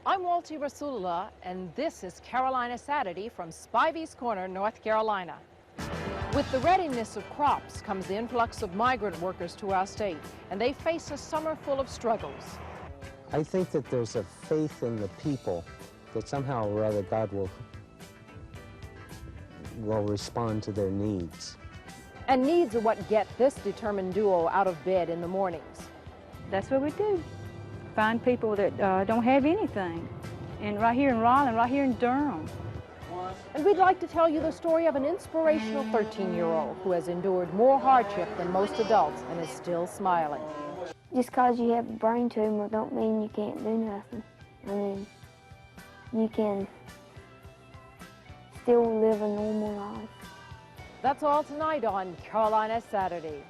I'm Walty Rasulullah, and this is Carolina Saturday from Spivey's Corner, North Carolina. With the readiness of crops comes the influx of migrant workers to our state, and they face a summer full of struggles. I think that there's a faith in the people that somehow or other God will respond to their needs. And needs are what get this determined duo out of bed in the mornings. That's what we do. Find people that don't have anything. And right here in Raleigh, and right here in Durham. And we'd like to tell you the story of an inspirational 13-year-old who has endured more hardship than most adults and is still smiling. Just because you have a brain tumor don't mean you can't do nothing. I mean, you can still live a normal life. That's all tonight on Carolina Saturday.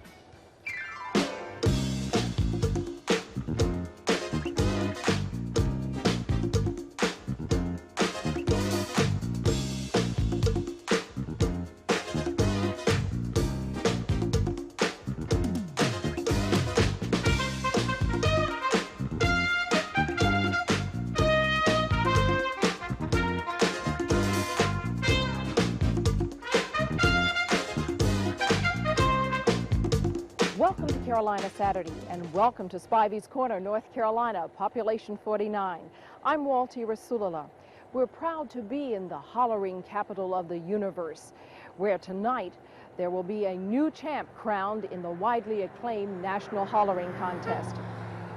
Welcome to Carolina Saturday, and welcome to Spivey's Corner, North Carolina, population 49. I'm Walty Rasulullah. We're proud to be in the hollering capital of the universe, where tonight there will be a new champ crowned in the widely acclaimed National Hollering Contest.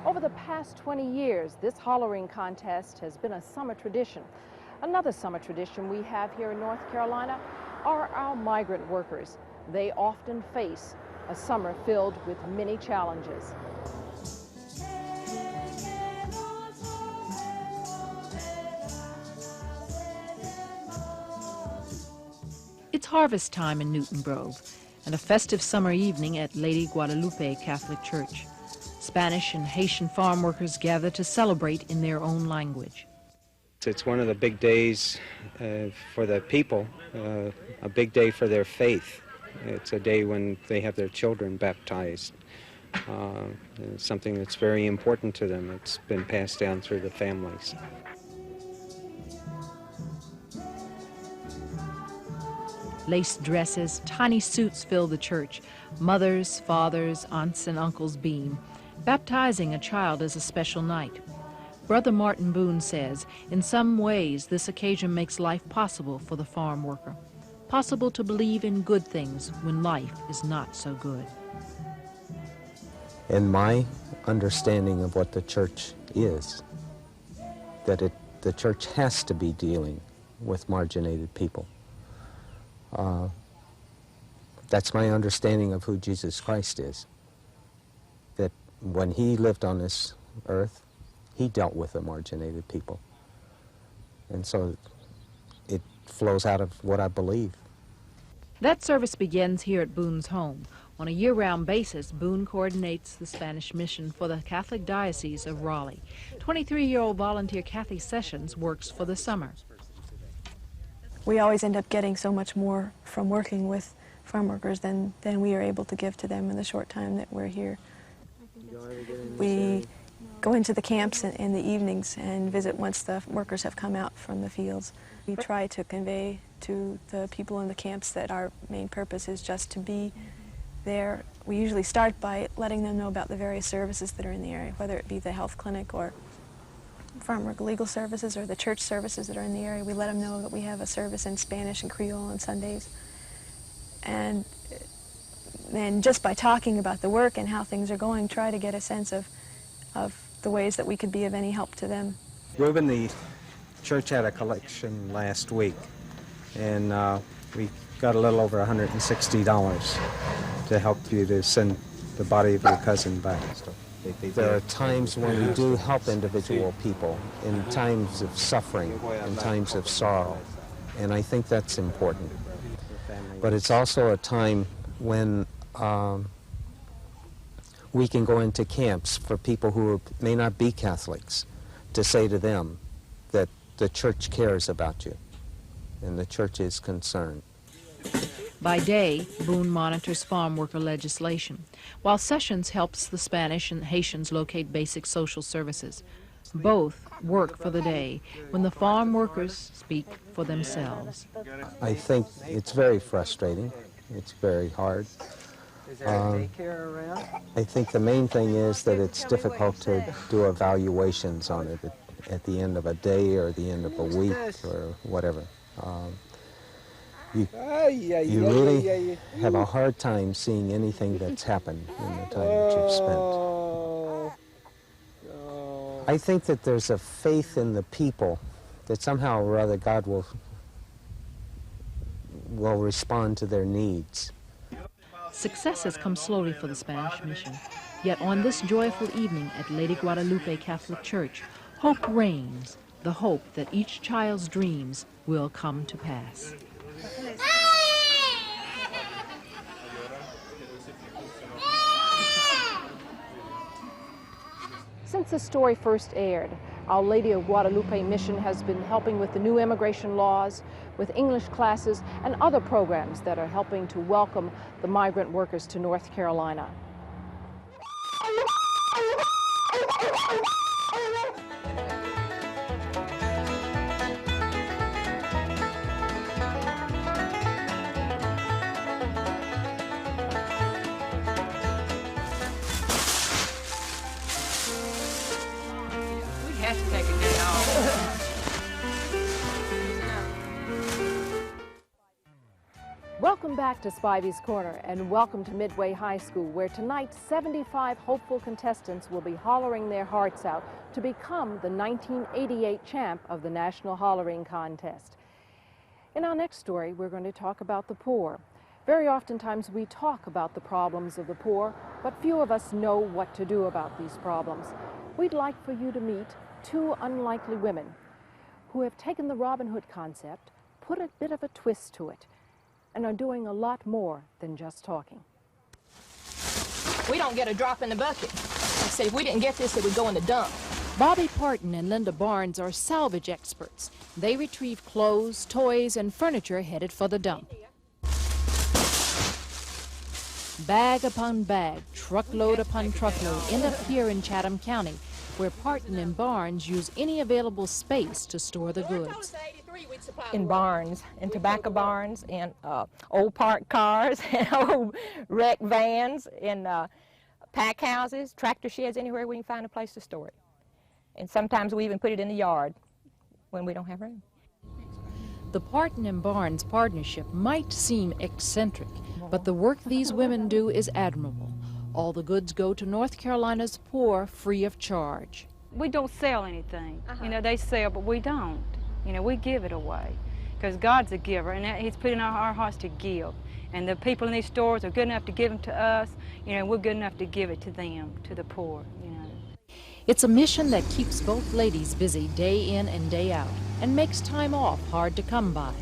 Over the past 20 years, this hollering contest has been a summer tradition. Another summer tradition we have here in North Carolina are our migrant workers. They often face a summer filled with many challenges. It's harvest time in Newton Grove, and a festive summer evening at Lady Guadalupe Catholic Church. Spanish and Haitian farm workers gather to celebrate in their own language. It's one of the big days for the people, a big day for their faith. It's a day when they have their children baptized. It's something that's very important to them. It's been passed down through the families. Lace dresses, tiny suits fill the church. Mothers, fathers, aunts, and uncles beam. Baptizing a child is a special night. Brother Martin Boone says, in some ways, this occasion makes life possible for the farm worker. Possible to believe in good things when life is not so good. And my understanding of what the church is, that the church has to be dealing with marginated people. That's my understanding of who Jesus Christ is. That when he lived on this earth, he dealt with the marginated people. And so it flows out of what I believe. That service begins here at Boone's home. On a year-round basis, Boone coordinates the Spanish mission for the Catholic Diocese of Raleigh. 23-year-old volunteer Kathy Sessions works for the summer. We always end up getting so much more from working with farm workers than we are able to give to them in the short time that we're here. We go into the camps in the evenings and visit once the workers have come out from the fields. We try to convey to the people in the camps that our main purpose is just to be there. We usually start by letting them know about the various services that are in the area, whether it be the health clinic or farm work legal services or the church services that are in the area. We let them know that we have a service in Spanish and Creole on Sundays. And then just by talking about the work and how things are going, try to get a sense of the ways that we could be of any help to them. Reuben, the church had a collection last week, and we got a little over $160 to help you to send the body of your cousin back. There are times when we do help individual people in times of suffering, in times of sorrow, and I think that's important. But it's also a time when we can go into camps for people who may not be Catholics to say to them that the church cares about you and the church is concerned. By day, Boone monitors farm worker legislation, while Sessions helps the Spanish and Haitians locate basic social services. Both work for the day when the farm workers speak for themselves. I think it's very frustrating. It's very hard. I think the main thing is that it's difficult to do evaluations on it at the end of a day or the end of a week or whatever. You really have a hard time seeing anything that's happened in the time that you've spent. I think that there's a faith in the people that somehow or other God will respond to their needs. Success has come slowly for the Spanish mission. Yet on this joyful evening at Lady Guadalupe Catholic Church, hope reigns, the hope that each child's dreams will come to pass. Since the story first aired, Our Lady of Guadalupe Mission has been helping with the new immigration laws, with English classes, and other programs that are helping to welcome the migrant workers to North Carolina. Welcome back to Spivey's Corner, and welcome to Midway High School, where tonight 75 hopeful contestants will be hollering their hearts out to become the 1988 champ of the National Hollering Contest. In our next story, we're going to talk about the poor. Very oftentimes we talk about the problems of the poor, but few of us know what to do about these problems. We'd like for you to meet two unlikely women who have taken the Robin Hood concept, put a bit of a twist to it, and are doing a lot more than just talking. We don't get a drop in the bucket. I said if we didn't get this, it would go in the dump. Bobby Parton and Linda Barnes are salvage experts. They retrieve clothes, toys, and furniture headed for the dump. Bag upon bag, truckload upon truckload end up here in Chatham County, where Parton and Barnes use any available space to store the goods. In barns, in tobacco barns, in old parked cars, and old wrecked vans, in pack houses, tractor sheds, anywhere we can find a place to store it. And sometimes we even put it in the yard when we don't have room. The Parton and Barnes partnership might seem eccentric, but the work these women do is admirable. All the goods go to North Carolina's poor free of charge. We don't sell anything. You know, they sell, but we don't. You know, we give it away because God's a giver, and He's put in our hearts to give. And the people in these stores are good enough to give them to us. You know, we're good enough to give it to them, to the poor. You know, it's a mission that keeps both ladies busy day in and day out, and makes time off hard to come by.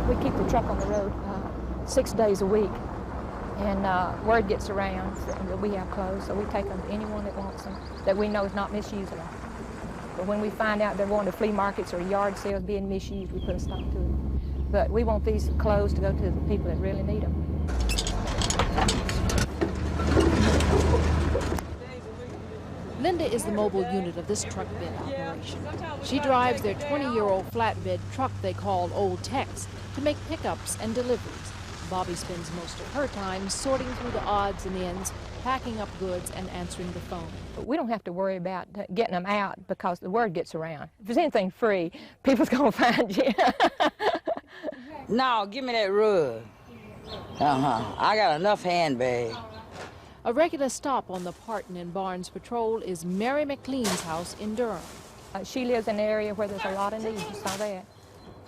We keep the truck on the road 6 days a week, and word gets around that we have clothes, so we take them to anyone that wants them, that we know is not misusing them. But when we find out they're going to flea markets or yard sales being misused, we put a stop to it. But we want these clothes to go to the people that really need them. Linda is the mobile unit of this truck bed operation. She drives their 20-year-old flatbed truck they call Old Tex to make pickups and deliveries. Bobby spends most of her time sorting through the odds and ends, packing up goods, and answering the phone. We don't have to worry about getting them out because the word gets around. If there's anything free, people's going to find you. No, give me that rug. I got enough handbags. A regular stop on the Parton and Barnes patrol is Mary McLean's house in Durham. She lives in an area where there's a lot of need, you saw that.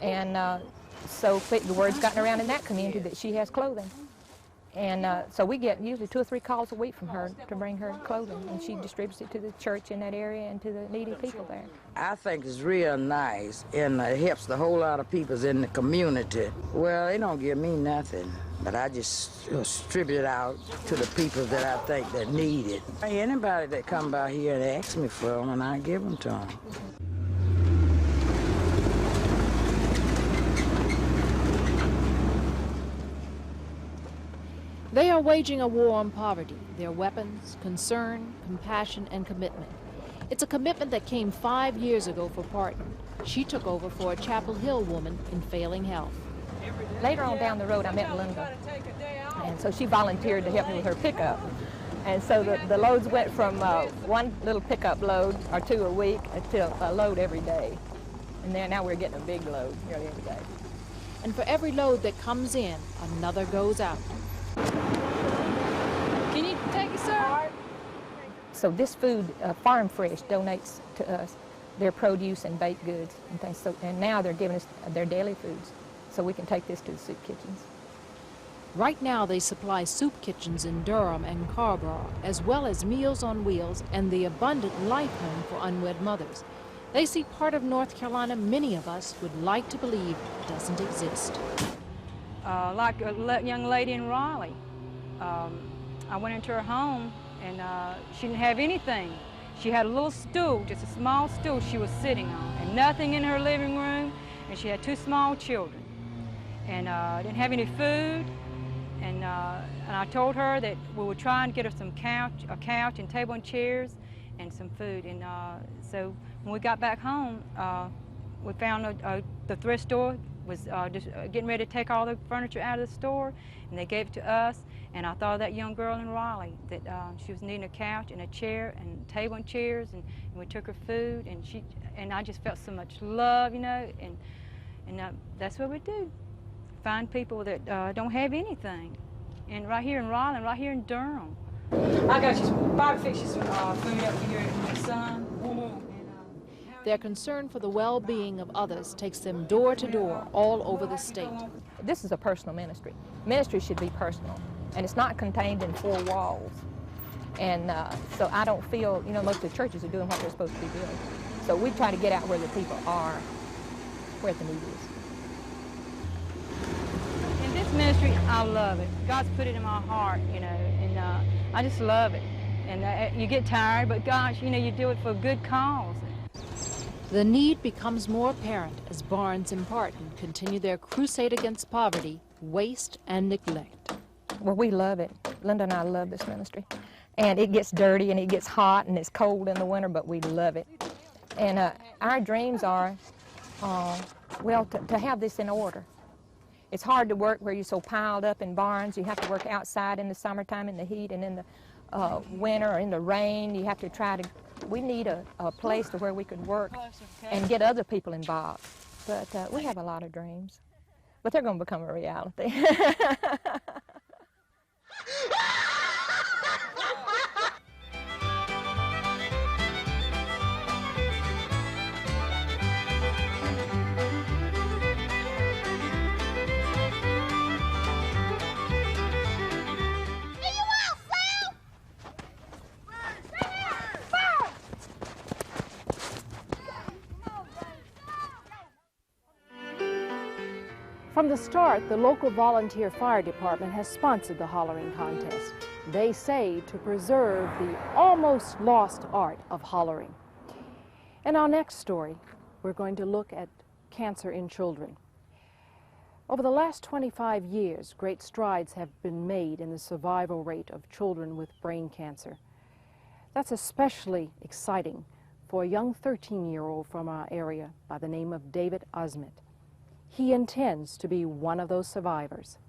And so the word's gotten around in that community that she has clothing. And so we get usually 2 or 3 calls a week from her to bring her clothing, and she distributes it to the church in that area and to the needy people there. I think it's real nice, and it helps the whole lot of people in the community. Well, they don't give me nothing, but I just distribute it out to the people that I think that need it. Anybody that come by here and ask me for them, and I give them to them. They are waging a war on poverty, their weapons, concern, compassion, and commitment. It's a commitment that came 5 years ago for Parton. She took over for a Chapel Hill woman in failing health. Later on down the road, I met Linda, and so she volunteered to help me with her pickup. And so the loads went from one little pickup load or two a week to a load every day. And then now we're getting a big load nearly every day. And for every load that comes in, another goes out. Can you take it, sir? So this food, Farm Fresh donates to us their produce and baked goods and things. So, and now they're giving us their daily foods, so we can take this to the soup kitchens. Right now they supply soup kitchens in Durham and Carrboro, as well as Meals on Wheels and the Abundant Life Home for unwed mothers. They see part of North Carolina many of us would like to believe doesn't exist. Like a young lady in Raleigh. I went into her home and she didn't have anything. She had a little stool, just a small stool she was sitting on, and nothing in her living room, and she had 2 small children. And didn't have any food, and I told her that we would try and get her a couch and table and chairs and some food. And so when we got back home, we found the thrift store was just getting ready to take all the furniture out of the store, and they gave it to us. And I thought of that young girl in Raleigh that she was needing a couch and a chair and table and chairs, and we took her food, and I just felt so much love, you know, and that's what we do. Find people that don't have anything. And right here in Raleigh, and right here in Durham. I got you some, Bob fixed you some food up here in the sun. Their concern for the well-being of others takes them door to door all over the state. This is a personal ministry. Ministry should be personal, and it's not contained in 4 walls. And so I don't feel, you know, most of the churches are doing what they're supposed to be doing. So we try to get out where the people are, where the need is. In this ministry, I love it. God's put it in my heart, you know, and I just love it. And you get tired, but gosh, you know, you do it for a good cause. The need becomes more apparent as Barnes and Parton continue their crusade against poverty, waste, and neglect. Well, we love it. Linda and I love this ministry. And it gets dirty and it gets hot and it's cold in the winter, but we love it. And our dreams are, well, to have this in order. It's hard to work where you're so piled up in barns. You have to work outside in the summertime in the heat, and in the winter or in the rain, you have to try to, we need a place to where we could work and get other people involved. But we have a lot of dreams, but they're going to become a reality. From the start, the local volunteer fire department has sponsored the hollering contest. They say to preserve the almost lost art of hollering. In our next story, we're going to look at cancer in children. Over the last 25 years, great strides have been made in the survival rate of children with brain cancer. That's especially exciting for a young 13-year-old from our area by the name of David Osment. He intends to be one of those survivors.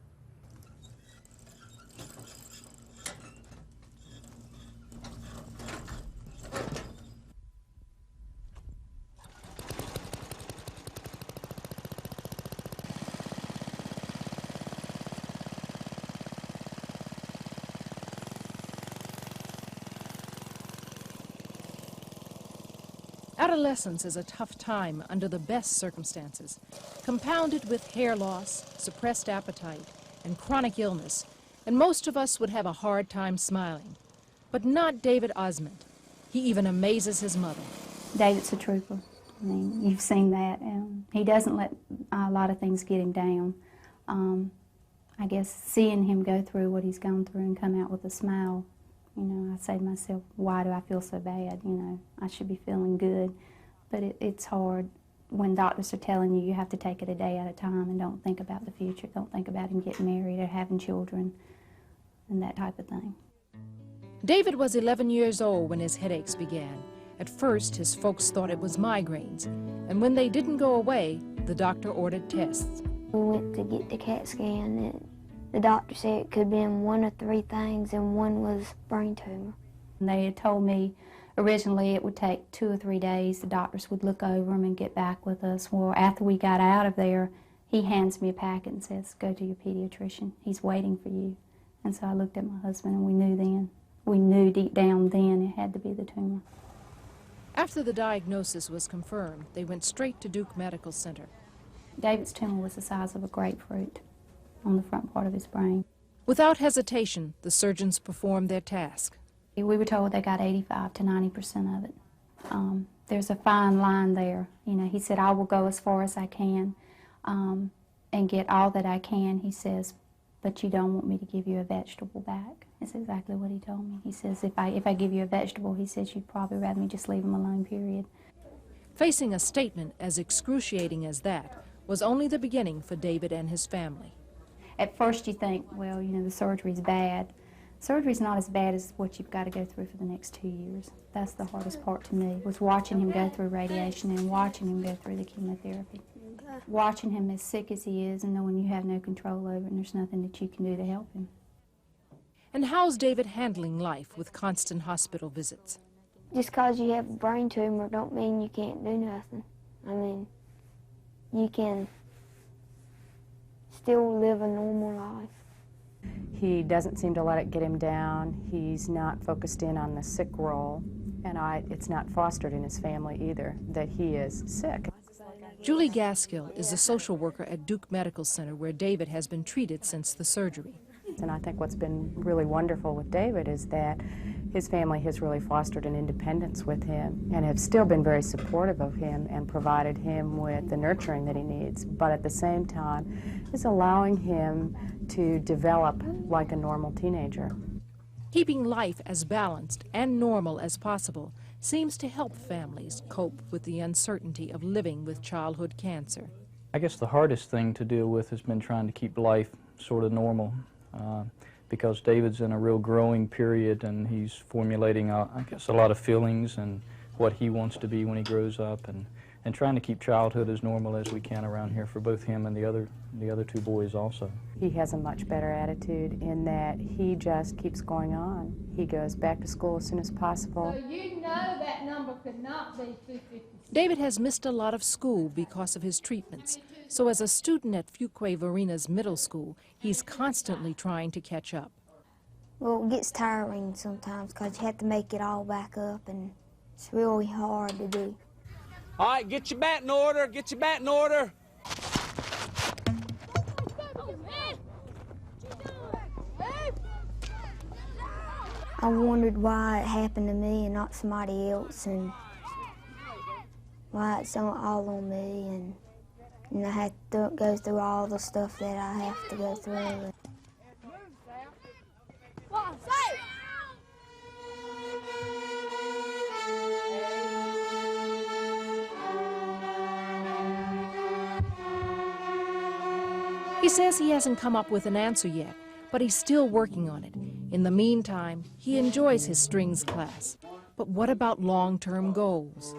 Adolescence is a tough time under the best circumstances. Compounded with hair loss, suppressed appetite, and chronic illness, and most of us would have a hard time smiling. But not David Osment. He even amazes his mother. David's a trooper. I mean, you've seen that. He doesn't let a lot of things get him down. I guess seeing him go through what he's gone through and come out with a smile, you know, I say to myself, why do I feel so bad? You know, I should be feeling good. But it's hard when doctors are telling you have to take it a day at a time and don't think about the future, don't think about him getting married or having children. and that type of thing. David was 11 years old when his headaches began. At first, his folks thought it was migraines, and when they didn't go away, the doctor ordered tests. We went to get the CAT scan, and the doctor said it could have been one of 3 things, and one was brain tumor. And they had told me originally it would take 2 or 3 days. The doctors would look over them and get back with us. Well, after we got out of there, he hands me a packet and says, "Go to your pediatrician. He's waiting for you." And so I looked at my husband, and we knew then. We knew deep down then it had to be the tumor. After the diagnosis was confirmed, they went straight to Duke Medical Center. David's tumor was the size of a grapefruit on the front part of his brain. Without hesitation, the surgeons performed their task. We were told they got 85 to 90% of it. There's a fine line there. You know, he said, "I will go as far as I can and get all that I can," he says, "but you don't want me to give you a vegetable back." That's exactly what he told me. He says, if I give you a vegetable, he says, "you'd probably rather me just leave him alone, period." Facing a statement as excruciating as that was only the beginning for David and his family. At first you think, well, you know, the surgery's bad. Surgery's not as bad as what you've got to go through for the next 2 years. That's the hardest part to me, was watching him go through radiation and watching him go through the chemotherapy. Watching him as sick as he is and knowing you have no control over it and there's nothing that you can do to help him. And how's David handling life with constant hospital visits? Just because you have a brain tumor don't mean you can't do nothing. I mean, you can still live a normal life. He doesn't seem to let it get him down. He's not focused in on the sick role, and it's not fostered in his family either that he is sick. Julie Gaskill is a social worker at Duke Medical Center where David has been treated since the surgery. And I think what's been really wonderful with David is that his family has really fostered an independence with him and have still been very supportive of him and provided him with the nurturing that he needs, but at the same time is allowing him to develop like a normal teenager. Keeping life as balanced and normal as possible seems to help families cope with the uncertainty of living with childhood cancer. I guess the hardest thing to deal with has been trying to keep life sort of normal. Because David's in a real growing period and he's formulating, I guess, a lot of feelings and what he wants to be when he grows up, and trying to keep childhood as normal as we can around here for both him and the other 2 boys also. He has a much better attitude in that he just keeps going on. He goes back to school as soon as possible. So you know that number could not be 256. David has missed a lot of school because of his treatments. So as a student at Fuquay Varina's middle school, he's constantly trying to catch up. Well, it gets tiring sometimes because you have to make it all back up, and it's really hard to do. All right, get your bat in order, get your bat in order. I wondered why it happened to me and not somebody else, and why it's all on me, and I had to go through all the stuff that I have to go through. He says he hasn't come up with an answer yet, but he's still working on it. In the meantime, he enjoys his strings class. But what about long-term goals?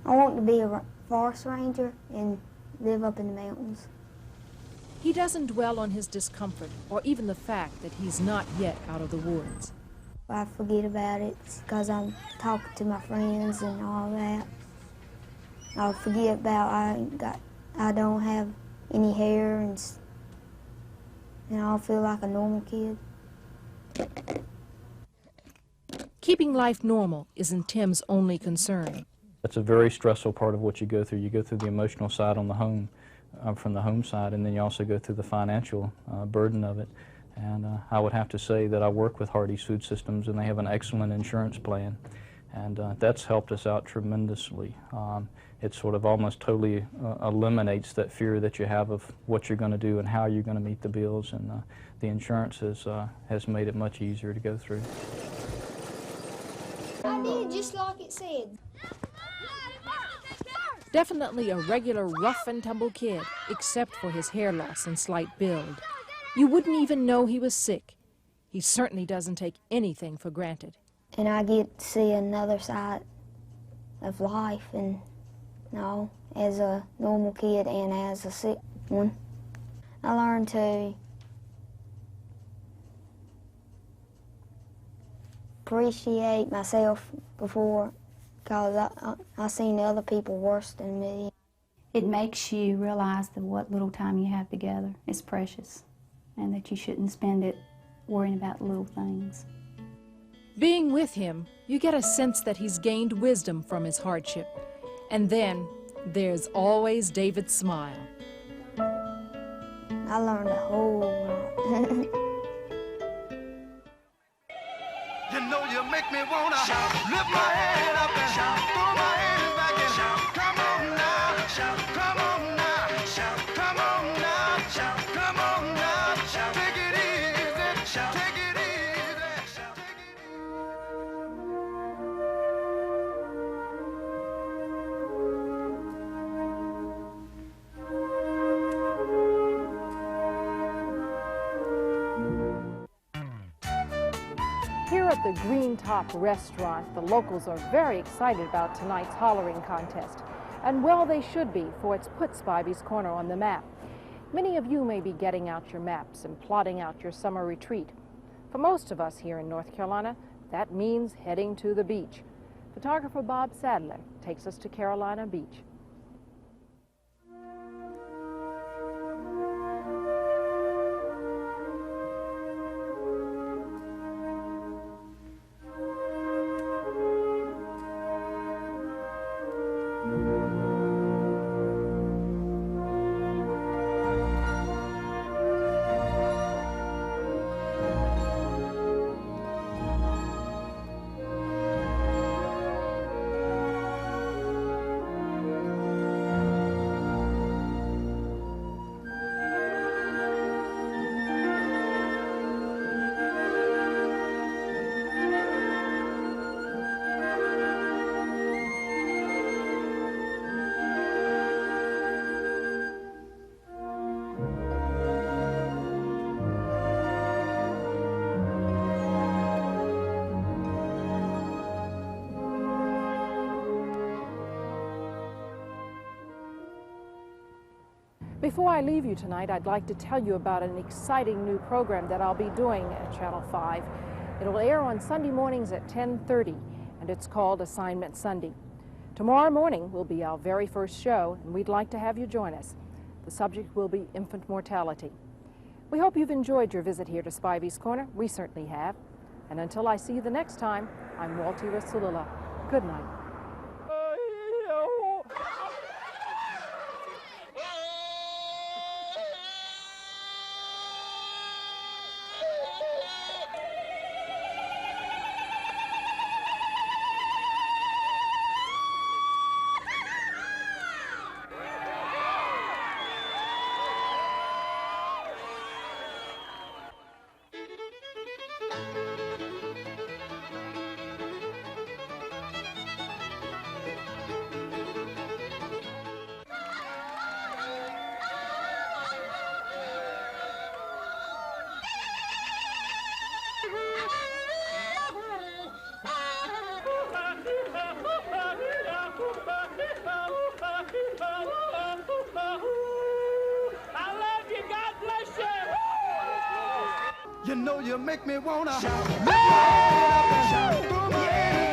I want to be a forest ranger and live up in the mountains. He doesn't dwell on his discomfort or even the fact that he's not yet out of the woods. I forget about it because I'm talking to my friends and all that. I'll forget about I don't have any hair, and I'll feel like a normal kid. Keeping life normal isn't Tim's only concern. That's a very stressful part of what you go through. You go through the emotional side on the home, from the home side, and then you also go through the financial burden of it. And I would have to say that I work with Hardee's Food Systems, and they have an excellent insurance plan. And that's helped us out tremendously. It sort of almost totally eliminates that fear that you have of what you're going to do and how you're going to meet the bills, and the insurance has made it much easier to go through. I did just like it said. Definitely a regular rough and tumble kid, except for his hair loss and slight build. You wouldn't even know he was sick. He certainly doesn't take anything for granted. And I get to see another side of life, and you know, as a normal kid and as a sick one. I learned to appreciate myself before, because I seen other people worse than me. It makes you realize that what little time you have together is precious, and that you shouldn't spend it worrying about little things. Being with him, you get a sense that he's gained wisdom from his hardship. And then there's always David's smile. I learned a whole lot. You know you make me wanna lift my head up and throw my hands back and come on now, come on now, come on now, come on now, take it easy, take it easy, take it Here at the Green Top restaurant, the locals are very excited about tonight's hollering contest. And well, they should be, for it's put Spivey's Corner on the map. Many of you may be getting out your maps and plotting out your summer retreat. For most of us here in North Carolina, that means heading to the beach. Photographer Bob Sadler takes us to Carolina Beach. Before I leave you tonight, I'd like to tell you about an exciting new program that I'll be doing at Channel 5. It'll air on Sunday mornings at 10:30, and it's called Assignment Sunday. Tomorrow morning will be our very first show, and we'd like to have you join us. The subject will be infant mortality. We hope you've enjoyed your visit here to Spivey's Corner. We certainly have. And until I see you the next time, I'm Walty Rasulullah. Good night. You know you make me wanna lift my head up and throw my hands